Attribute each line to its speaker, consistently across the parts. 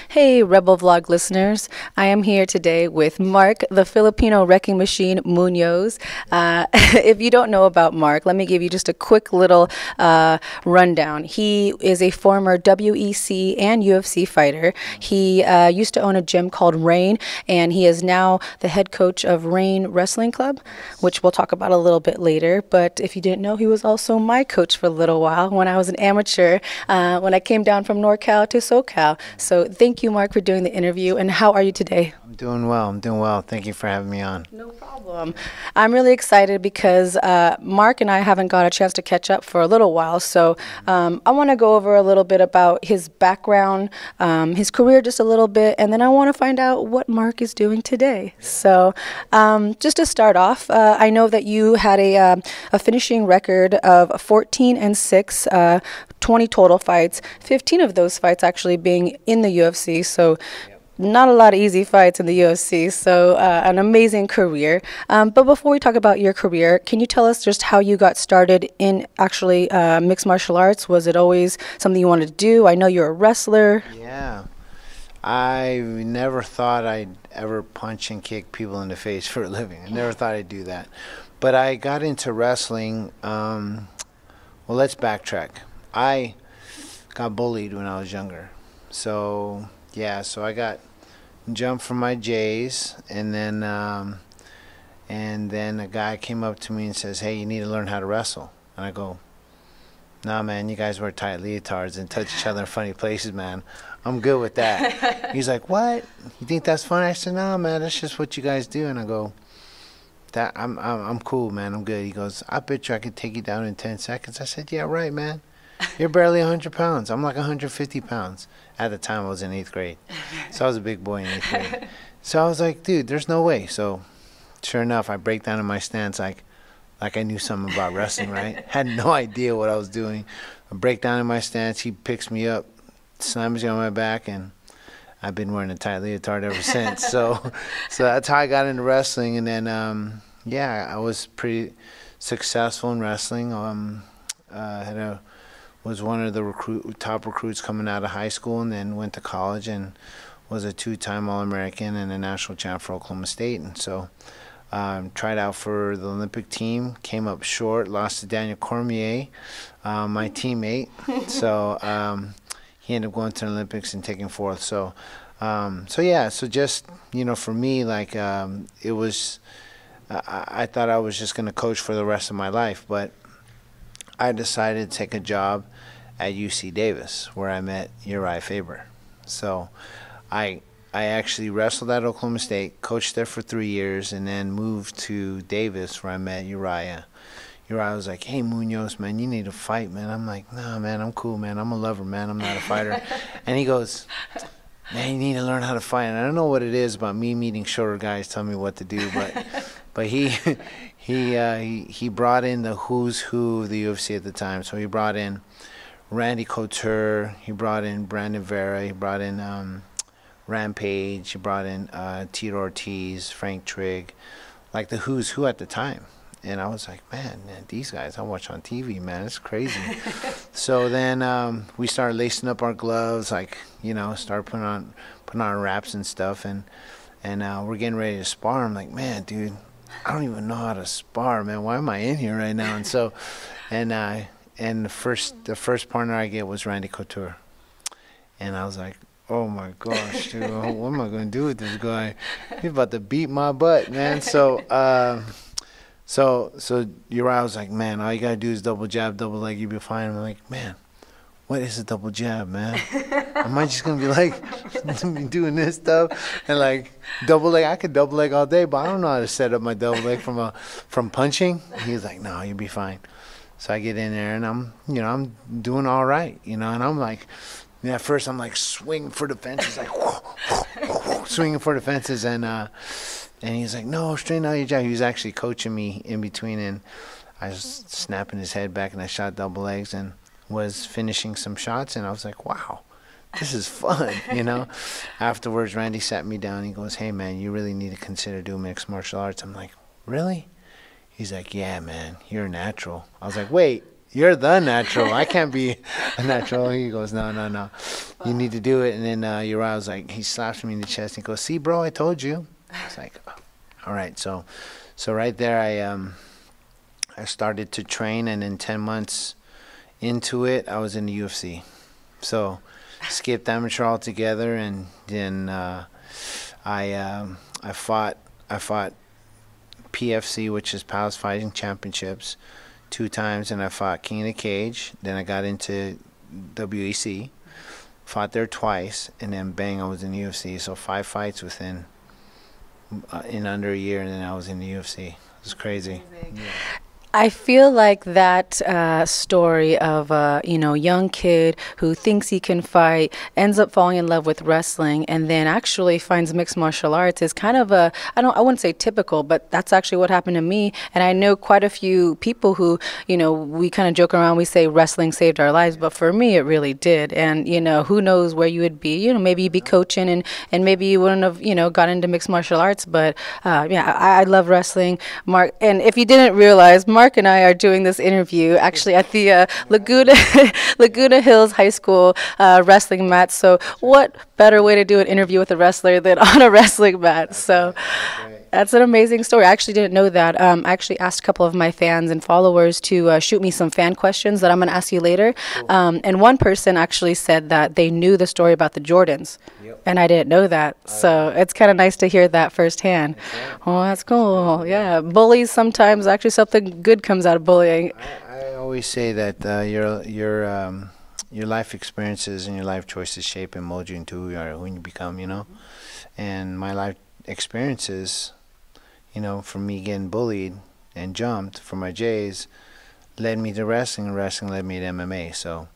Speaker 1: Hey, Rebel Vlog listeners. I am here today with Mark, the Filipino wrecking machine Munoz. If you don't know about Mark, let me give you just a quick little rundown. He is a former WEC and UFC fighter. He used to own a gym called Rain, and he is now the head coach of Rain Wrestling Club, which we'll talk about a little bit later. But if you didn't know, he was also my coach for a little while when I was an amateur, when I came down from NorCal to SoCal. So thank you, Mark, for doing the interview. And how are you today?
Speaker 2: I'm doing well. I'm doing well. Thank you for having me on.
Speaker 1: No problem. I'm really excited because Mark and I haven't got a chance to catch up for a little while. So I want to go over a little bit about his background, his career just a little bit, and then I want to find out what Mark is doing today. So just to start off, I know that you had a finishing record of 14-6, 20 total fights, 15 of those fights actually being in the UFC. So not a lot of easy fights in the UFC, so an amazing career. But before we talk about your career, can you tell us just how you got started in actually mixed martial arts? Was it always something you wanted to do? I know you're a wrestler.
Speaker 2: Yeah. I never thought I'd ever punch and kick people in the face for a living. I never thought I'd do that. But I got into wrestling. Well, let's backtrack. I got bullied when I was younger. So yeah, so I got jumped from my J's, and then a guy came up to me and says, "Hey, you need to learn how to wrestle." And I go, "Nah, man, you guys wear tight leotards and touch each other in funny places, man. I'm good with that." He's like, "What? You think that's funny?" I said, "Nah, man, that's just what you guys do." And I go, "That I'm cool, man. I'm good." He goes, "I bet you I could take you down in 10 seconds." I said, "Yeah, right, man. You're barely 100 pounds. I'm like 150 pounds. At the time, I was in 8th grade. So I was a big boy in 8th grade. So I was like, dude, there's no way. So sure enough, I break down in my stance like I knew something about wrestling, right? Had no idea what I was doing. I break down in my stance. He picks me up, slams me on my back, and I've been wearing a tight leotard ever since. So that's how I got into wrestling. And then, yeah, I was pretty successful in wrestling. Was one of the top recruits coming out of high school, and then went to college and was a 2-time All-American and a national champ for Oklahoma State. And so tried out for the Olympic team, came up short, lost to Daniel Cormier, my teammate. So he ended up going to the Olympics and taking 4th. So yeah, so just, for me, like it was, I thought I was just going to coach for the rest of my life, but I decided to take a job at UC Davis, where I met Uriah Faber. So I actually wrestled at Oklahoma State, coached there for 3 years, and then moved to Davis, where I met Uriah. Uriah was like, "Hey, Munoz, man, you need to fight, man." I'm like, "Nah, man, I'm cool, man. I'm a lover, man. I'm not a fighter." And he goes, "Man, you need to learn how to fight." And I don't know what it is about me meeting shorter guys telling me what to do, but he brought in the who's who of the UFC at the time. So he brought in Randy Couture, he brought in Brandon Vera, he brought in Rampage, he brought in Tito Ortiz, Frank Trigg, like the who's who at the time. And I was like, man, these guys I watch on TV, man, it's crazy. So then we started lacing up our gloves, like, started putting on wraps and stuff, and we're getting ready to spar. I'm like, man, dude, I don't even know how to spar, man. Why am I in here right now? And so, and the first partner I get was Randy Couture, and I was like, oh my gosh, dude, what am I gonna do with this guy? He's about to beat my butt, man. So Uriah was like, man, all you gotta do is double jab, double leg, you'll be fine. I'm like, man, what is a double jab, man? Am I just gonna be like doing this stuff and like double leg? I could double leg all day, but I don't know how to set up my double leg from punching. He's like, no, you'll be fine. So I get in there and I'm doing all right, and I'm like, at first I'm like swinging for the fences, like swinging for the fences, and he's like, no, straighten out your jab. He was actually coaching me in between, and I was snapping his head back, and I shot double legs and was finishing some shots, and I was like, wow, this is fun, Afterwards, Randy sat me down. He goes, hey, man, you really need to consider doing mixed martial arts. I'm like, really? He's like, yeah, man, you're a natural. I was like, wait, you're the natural. I can't be a natural. He goes, no, no, no. You need to do it. And then Uriah was like, he slaps me in the chest and he goes, see, bro, I told you. It's like, oh, all right. So right there, I started to train, and in 10 months into it, I was in the UFC. So skipped amateur altogether, and then I fought PFC, which is Palace Fighting Championships, 2 times, and I fought King of the Cage. Then I got into WEC, fought there twice, and then bang, I was in the UFC. So 5 fights within in under a year, and then I was in the UFC. It was crazy. Yeah.
Speaker 1: I feel like that story of a young kid who thinks he can fight, ends up falling in love with wrestling, and then actually finds mixed martial arts is kind of I wouldn't say typical, but that's actually what happened to me. And I know quite a few people who, we kind of joke around, we say wrestling saved our lives, but for me it really did. And who knows where you would be? Maybe you'd be coaching, and maybe you wouldn't have got into mixed martial arts. But I love wrestling, Mark. And if you didn't realize, Mark and I are doing this interview actually at the Laguna Hills High School wrestling mat. So what better way to do an interview with a wrestler than on a wrestling mat? So that's an amazing story. I actually didn't know that. I actually asked a couple of my fans and followers to shoot me some fan questions that I'm going to ask you later. Cool. And one person actually said that they knew the story about the Jordans. Yep. And I didn't know that. So it's kind of nice to hear that firsthand. Oh, that's cool. Yeah. Bullies, sometimes actually something good comes out of bullying.
Speaker 2: I always say that your life experiences and your life choices shape and mold you into who you are, who you become, And my life experiences, from me getting bullied and jumped for my J's, led me to wrestling, and wrestling led me to MMA. So,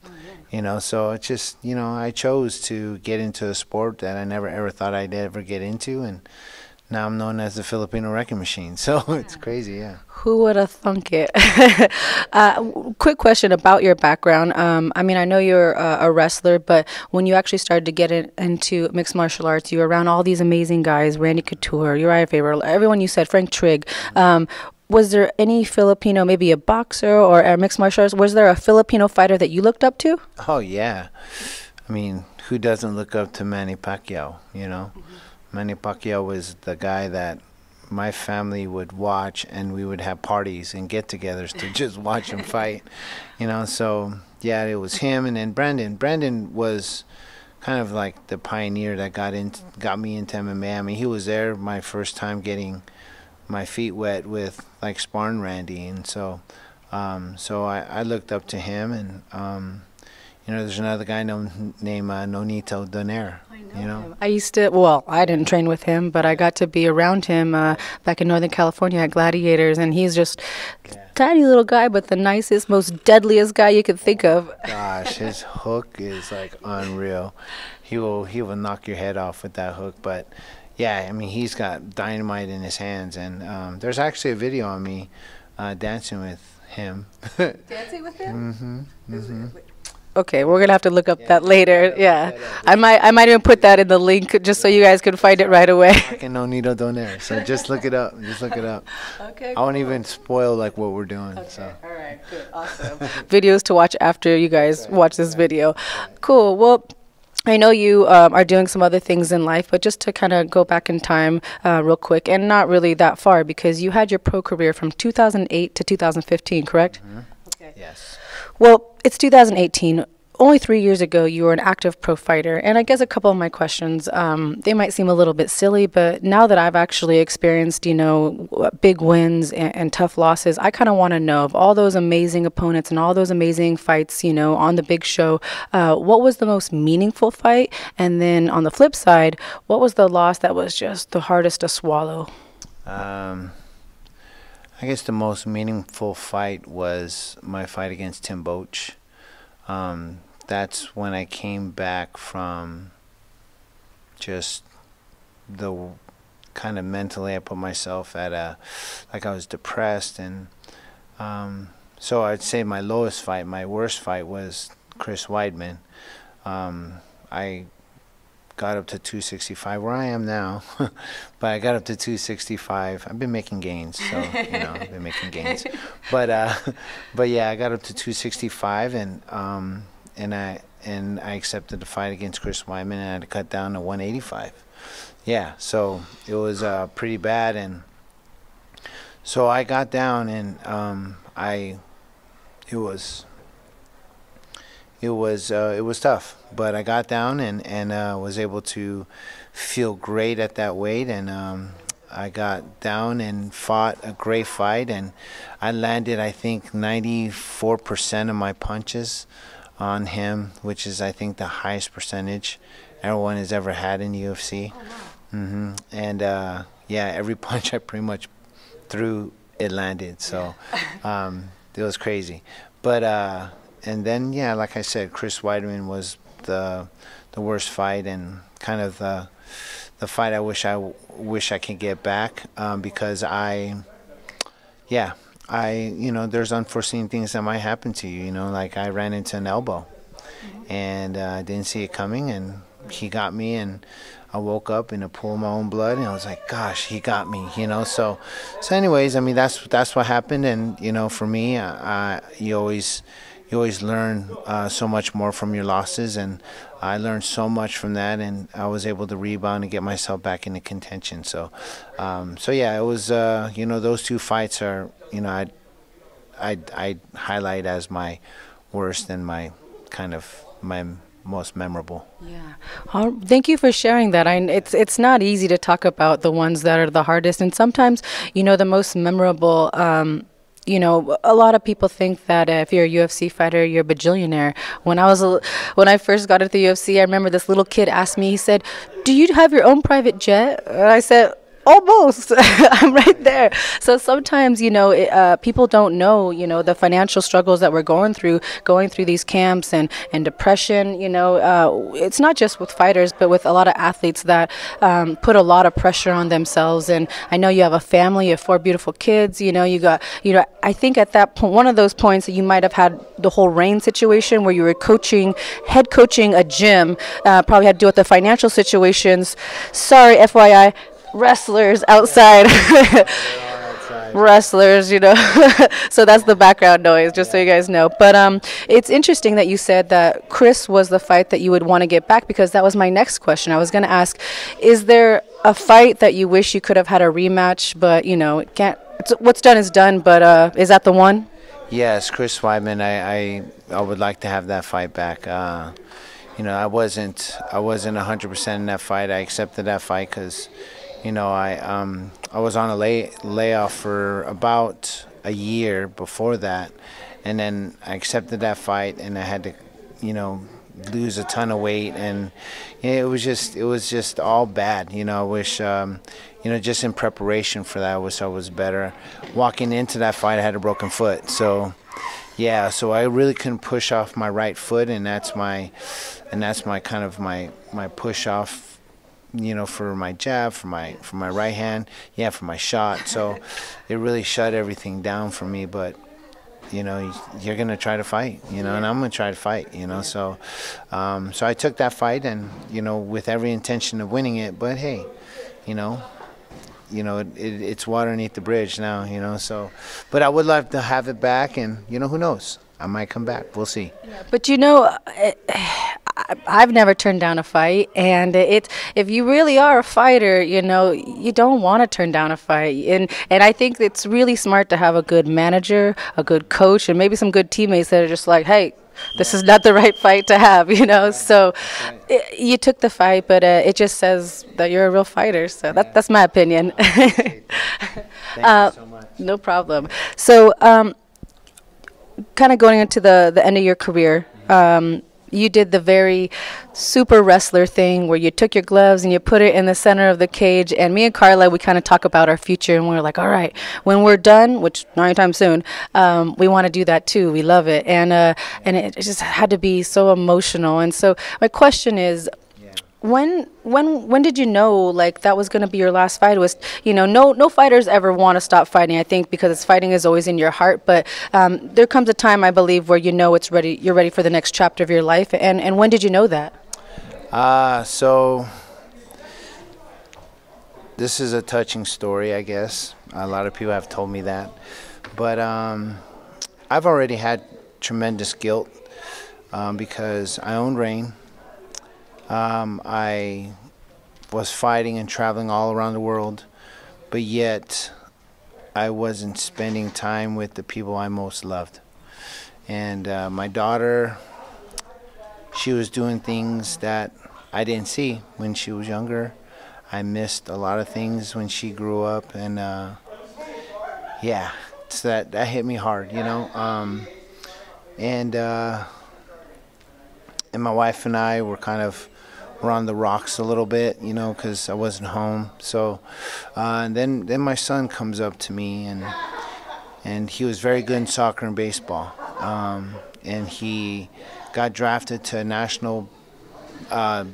Speaker 2: so it's just, I chose to get into a sport that I never ever thought I'd ever get into, and now I'm known as the Filipino Wrecking Machine. So it's crazy, yeah.
Speaker 1: Who would have thunk it? Quick question about your background. I know you're a wrestler, but when you actually started to get into mixed martial arts, you were around all these amazing guys, Randy Couture, Uriah Faber, everyone you said, Frank Trigg. Was there any Filipino, maybe a boxer or a mixed martial arts, was there a Filipino fighter that you looked up to?
Speaker 2: Oh, yeah. Who doesn't look up to Manny Pacquiao, Mm-hmm. Manny Pacquiao was the guy that my family would watch, and we would have parties and get-togethers to just watch him fight, So, yeah, it was him, and then Brandon. Brandon was kind of like the pioneer that got me into MMA. He was there my first time getting my feet wet with like sparring Randy, and so I looked up to him, and there's another guy named Nonito Donaire. I know him.
Speaker 1: I didn't train with him, but I got to be around him back in Northern California at Gladiators, and he's just tiny little guy, but the nicest, most deadliest guy you could think of.
Speaker 2: Gosh, his hook is like unreal. He will knock your head off with that hook, but yeah, he's got dynamite in his hands, and there's actually a video on me dancing with him.
Speaker 1: Dancing with him?
Speaker 2: Mm-hmm. Mm-hmm.
Speaker 1: Okay, we're gonna have to look up that later. Yeah, I might even put that in the link just so you guys can find it right away.
Speaker 2: I can Nonito Donaire, so just look it up. Okay. I won't even spoil like what we're doing.
Speaker 1: Okay.
Speaker 2: So.
Speaker 1: All right. Good. Awesome. Videos to watch after you guys watch this video. Cool. Well, I know you are doing some other things in life, but just to kind of go back in time real quick, and not really that far, because you had your pro career from 2008 to 2015, correct?
Speaker 2: Mm-hmm. Okay. Yes.
Speaker 1: Well, it's 2018. Only 3 years ago, you were an active pro fighter. And I guess a couple of my questions, they might seem a little bit silly, but now that I've actually experienced, big wins and tough losses, I kind of want to know, of all those amazing opponents and all those amazing fights, on the big show, what was the most meaningful fight? And then on the flip side, what was the loss that was just the hardest to swallow?
Speaker 2: I guess the most meaningful fight was my fight against Tim Boach. That's when I came back from just the kind of mentally I put myself at like I was depressed, and so I'd say my lowest fight, my worst fight was Chris Weidman. I got up to 265, where I am now. But I got up to 265. I've been making gains, so I've been making gains. But but yeah, I got up to 265, and I accepted the fight against Chris Weidman, and I had to cut down to 185. Yeah, so it was pretty bad, and so I got down, and it was tough, but I got down and was able to feel great at that weight, and I got down and fought a great fight, and I landed, I think, 94% of my punches on him, which is, I think, the highest percentage everyone has ever had in UFC. Oh, wow. And yeah, every punch I pretty much threw, it landed. So it was crazy. But and then, yeah, like I said, Chris Weidman was the worst fight, and kind of the fight I wish I could get back, because there's unforeseen things that might happen to you. Like I ran into an elbow, and I didn't see it coming, and he got me, and I woke up in a pool of my own blood, and I was like, gosh, he got me, So anyways, I mean, that's what happened, and for me, you always learn so much more from your losses, and I learned so much from that, and I was able to rebound and get myself back into contention. So yeah, it was those two fights are I highlight as my worst and my most memorable.
Speaker 1: Yeah. Thank you for sharing that. It's not easy to talk about the ones that are the hardest, and sometimes the most memorable. A lot of people think that if you're a UFC fighter, you're a bajillionaire. When I first got into the UFC, I remember this little kid asked me. He said, "Do you have your own private jet?" And I said, almost. I'm right there. So sometimes, people don't know, the financial struggles that we're going through these camps and depression. It's not just with fighters, but with a lot of athletes that put a lot of pressure on themselves. And I know you have a family, you have 4 beautiful kids. You got, I think at that point, one of those points that you might have had the whole Reign situation where you were head coaching a gym, probably had to deal with the financial situations. Sorry, FYI. Wrestlers outside. Wrestlers, so that's the background noise, just so you guys know. But it's interesting that you said that Chris was the fight that you would want to get back, because that was my next question. I was going to ask, is there a fight that you wish you could have had a rematch, but it can't? What's done is done, but is that the one?
Speaker 2: Yes, Chris Weidman. I would like to have that fight back. I wasn't 100% in that fight. I accepted that fight because I was on a layoff for about a year before that, and then I accepted that fight, and I had to, lose a ton of weight, and it was just all bad. I wish, just in preparation for that, I wish I was better. Walking into that fight, I had a broken foot, so yeah, so I really couldn't push off my right foot, and that's my kind of my push off. For my jab, for my right hand, for my shot. So it really shut everything down for me. But you're gonna try to fight, and I'm gonna try to fight, So so I took that fight, and with every intention of winning it. But hey, it's water beneath the bridge now, So, but I would love to have it back, and who knows? I might come back. We'll see.
Speaker 1: But I've never turned down a fight, and if you really are a fighter, you don't want to turn down a fight, and I think it's really smart to have a good manager, a good coach, and maybe some good teammates that are just like, hey, this is not the right fight to have, So you took the fight, but it just says that you're a real fighter. So that's my opinion.
Speaker 2: Thank you so much.
Speaker 1: No problem. So. Kind of going into the end of your career, you did the very super wrestler thing where you took your gloves and you put it in the center of the cage. And me and Carla, we kind of talk about our future, and we're like, all right, when we're done, which not anytime soon, we want to do that too. We love it, and it just had to be so emotional. And so my question is, when did you know like that was going to be your last fight? Was no fighters ever want to stop fighting, I think, because fighting is always in your heart, but there comes a time, I believe, where it's ready, you're ready for the next chapter of your life. And when did you know that?
Speaker 2: So this is a touching story, I guess. A lot of people have told me that. But I've already had tremendous guilt because I owned Rain. I was fighting and traveling all around the world, but yet I wasn't spending time with the people I most loved. And my daughter, she was doing things that I didn't see when she was younger. I missed a lot of things when she grew up, and yeah, so that hit me hard, you know. And and my wife and I were on the rocks a little bit, you know, because I wasn't home. So and then my son comes up to me, and he was very good in soccer and baseball, and he got drafted to a national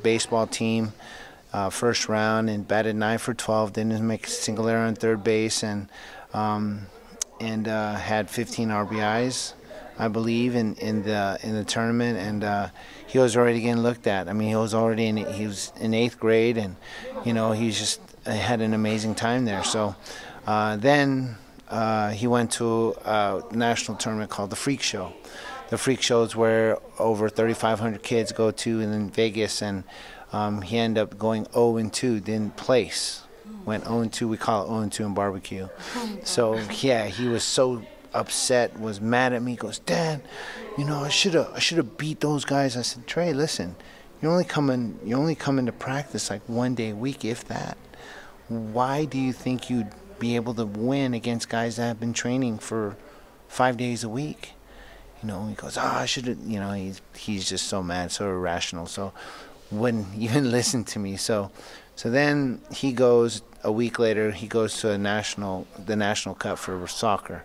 Speaker 2: baseball team. First round, and batted 9 for 12. Didn't make a single error on third base, and had 15 RBIs, I believe, in the tournament. And he was already getting looked at. I mean, he was in 8th grade, and you know, he's just had an amazing time there. So then he went to a national tournament called the Freak Show. The Freak Show is where over 3,500 kids go to in Vegas, and he ended up going 0-2, didn't place. Went 0-2, we call it 0-2 in barbecue. So yeah, he was so upset, was mad at me. He goes, "Dad, you know, I should have beat those guys." I said, "Trey, listen, you're only coming to practice like 1 day a week, if that. Why do you think you'd be able to win against guys that have been training for 5 days a week?" You know, he goes, "Oh, I should have," you know, he's just so mad, so irrational. So wouldn't even listen to me. So then he goes, a week later, he goes to the national cup for soccer.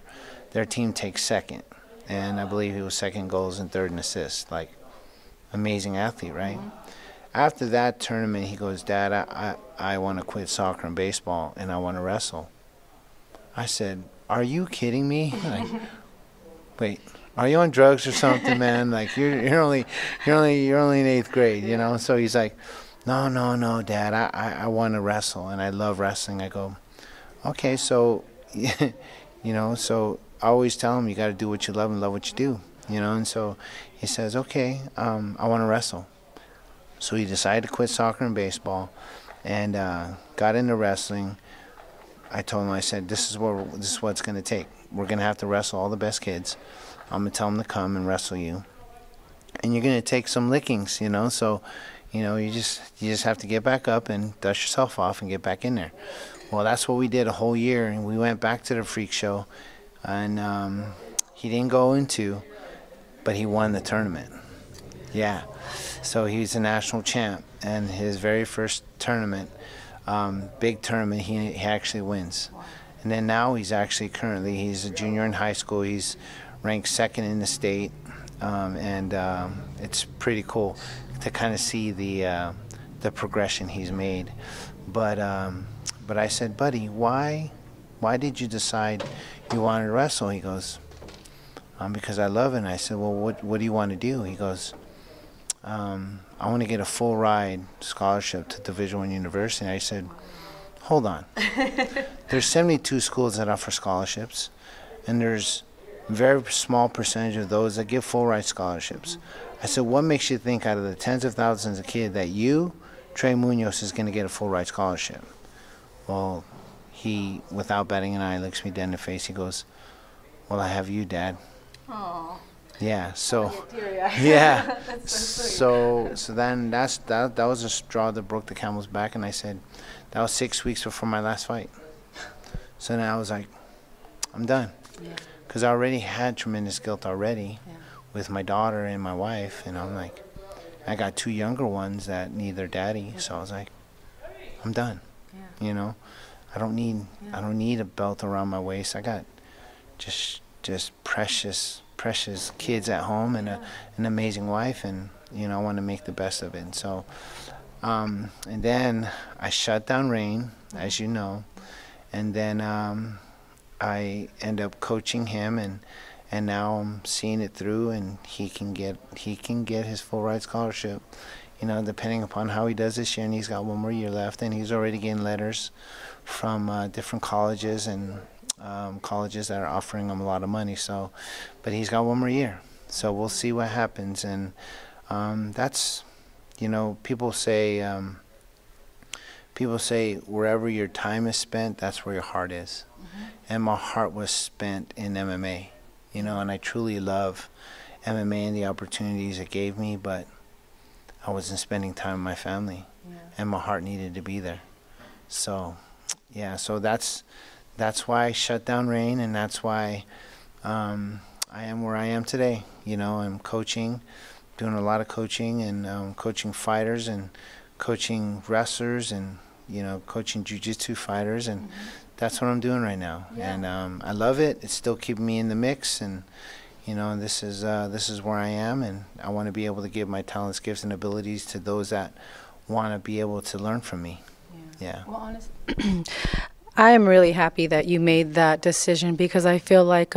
Speaker 2: Their team takes second, and I believe he was second goals and third in assists. Like, amazing athlete, right? After that tournament, he goes, "Dad, I want to quit soccer and baseball, and I want to wrestle." I said, "Are you kidding me?" Like, wait, are you on drugs or something, man? Like, you're only in 8th grade, you know? So he's like, no, Dad, I want to wrestle, and I love wrestling. I go, okay, so, you know, so I always tell him, you got to do what you love and love what you do, you know? And so he says, okay, I want to wrestle. So he decided to quit soccer and baseball, and got into wrestling. I told him, I said, this is what it's going to take. We're going to have to wrestle all the best kids. I'm going to tell them to come and wrestle you. And you're going to take some lickings, you know. So, you know, you just have to get back up and dust yourself off and get back in there. Well, that's what we did a whole year. And we went back to the Freak Show. And he didn't go into, but he won the tournament. Yeah. So he's a national champ. And his very first tournament, big tournament, he actually wins. And then now he's a junior in high school. He's ranked second in the state, and it's pretty cool to kind of see the progression he's made. But I said, "Buddy, why did you decide you wanted to wrestle?" He goes, "Because I love it." And I said, "Well, what do you want to do?" He goes, "I want to get a full ride scholarship to Division I university." And I said, "Hold on. There's 72 schools that offer scholarships, and there's a very small percentage of those that give full ride scholarships." I said, "What makes you think out of the tens of thousands of kids that you, Trey Munoz, is going to get a full ride scholarship?" Well, he, without batting an eye, looks me dead in the face. He goes, "Well, I have you, Dad."
Speaker 1: Aww.
Speaker 2: Yeah. So.
Speaker 1: Yeah.
Speaker 2: Yeah.
Speaker 1: That's so sweet.
Speaker 2: So then that was a straw that broke the camel's back, and I said, that was 6 weeks before my last fight. So then I was like, I'm done.
Speaker 1: Yeah.
Speaker 2: Because I already had tremendous guilt already,
Speaker 1: Yeah.
Speaker 2: with my daughter and my wife, and I'm like, I got 2 younger ones that need their daddy, so I was like, I'm done.
Speaker 1: Yeah.
Speaker 2: You know, I don't need a belt around my waist. I got just precious kids at home, and an amazing wife, and you know, I want to make the best of it. And so and then I shut down Rain, as you know, and then I end up coaching him, and now I'm seeing it through, and he can get his full ride scholarship, depending upon how he does this year, and he's got one more year left, and he's already getting letters from different colleges and colleges that are offering him a lot of money. So, but he's got one more year, so we'll see what happens. And that's, people say wherever your time is spent, that's where your heart is. And my heart was spent in MMA, and I truly love MMA and the opportunities it gave me, but I wasn't spending time with my family, and my heart needed to be there. So, yeah, so that's why I shut down Reign, and that's why I am where I am today. I'm coaching, doing a lot of coaching, and coaching fighters and coaching wrestlers and, coaching jiu-jitsu fighters, and that's what I'm doing right now. And I love it. It's still keeping me in the mix, and this is where I am, and I want to be able to give my talents, gifts, and abilities to those that want to be able to learn from me. Yeah.
Speaker 1: Well, honestly, I am really happy that you made that decision, because I feel like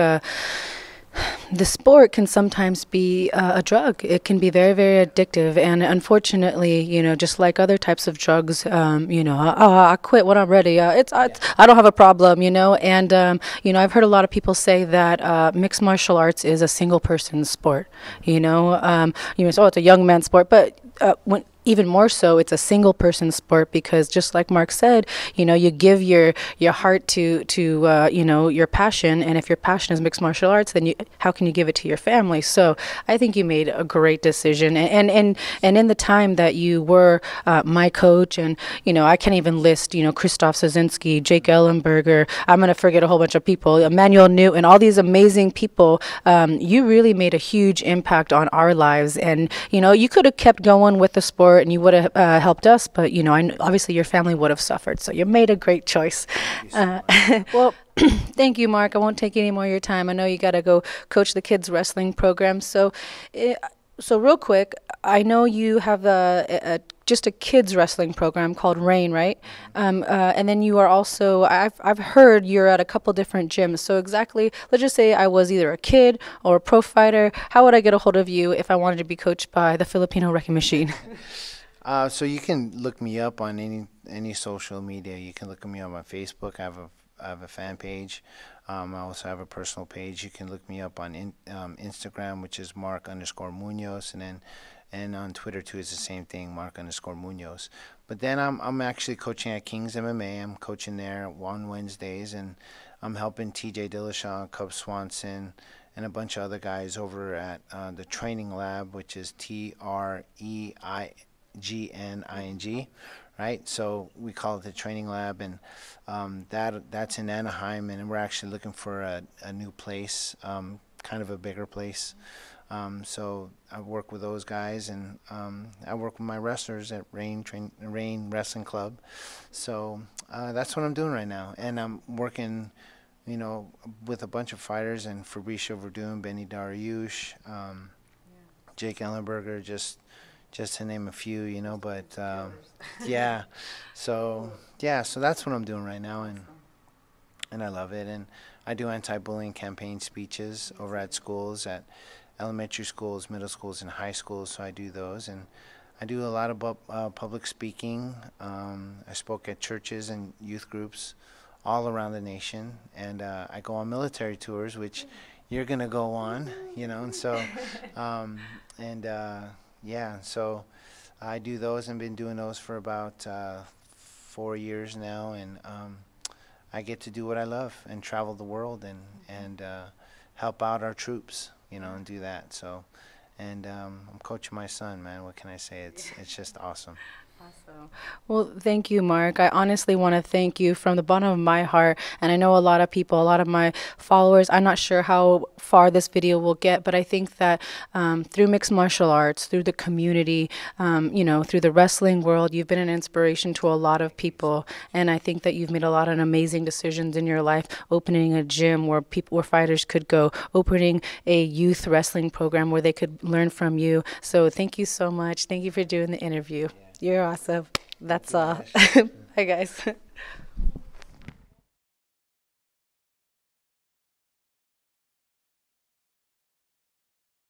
Speaker 1: the sport can sometimes be a drug. It can be very, very addictive, and unfortunately, just like other types of drugs, I quit when I'm ready. I don't have a problem, and I've heard a lot of people say that mixed martial arts is a single person sport. It's a young man's sport, but even more so, it's a single person sport, because just like Mark said, you give your heart to your passion, and if your passion is mixed martial arts, then how can you give it to your family? So I think you made a great decision, and in the time that you were my coach, and I can't even list Christoph Sosinski, Jake Ellenberger, I'm gonna forget a whole bunch of people, Emmanuel Newton, all these amazing people. You really made a huge impact on our lives, and you could have kept going with the sport, and you would have helped us, but obviously your family would have suffered, so you made a great choice. Well, thank you, Mark. I won't take any more of your time. I know you got to go coach the kids wrestling program, so real quick, I know you have just a kids wrestling program called Reign, right? And then you are also, I've heard you're at a couple different gyms. So exactly, let's just say I was either a kid or a pro fighter. How would I get a hold of you if I wanted to be coached by the Filipino Wrecking Machine?
Speaker 2: So you can look me up on any social media. You can look me up on Facebook. I have a fan page. I also have a personal page. You can look me up on Instagram, which is Mark_Munoz, and on Twitter too is the same thing, Mark_Munoz. But then I'm actually coaching at King's MMA. I'm coaching there on Wednesdays, and I'm helping TJ Dillashaw, Cub Swanson, and a bunch of other guys over at the Training Lab, which is TREIGNING. Right, so we call it the Training Lab, and that's in Anaheim, and we're actually looking for a new place, kind of a bigger place. So I work with those guys, and I work with my wrestlers at Reign Wrestling Club. So that's what I'm doing right now, and I'm working, with a bunch of fighters, and Fabricio Verdun, Benny Dariush, Jake Ellenberger, just to name a few, but so that's what I'm doing right now, and I love it. And I do anti-bullying campaign speeches over at schools, at elementary schools, middle schools, and high schools. So I do those, and I do a lot of public speaking. I spoke at churches and youth groups all around the nation, and I go on military tours, which you're gonna go on, and so so I do those, and been doing those for about 4 years now, and I get to do what I love and travel the world and help out our troops, and do that. So, and I'm coaching my son, man. What can I say? It's just awesome.
Speaker 1: Awesome. Well, thank you, Mark. I honestly want to thank you from the bottom of my heart. And I know a lot of people, a lot of my followers, I'm not sure how far this video will get, but I think that through mixed martial arts, through the community, through the wrestling world, you've been an inspiration to a lot of people. And I think that you've made a lot of amazing decisions in your life, opening a gym where fighters could go, opening a youth wrestling program where they could learn from you. So thank you so much. Thank you for doing the interview. You're awesome. That's all. Bye, guys.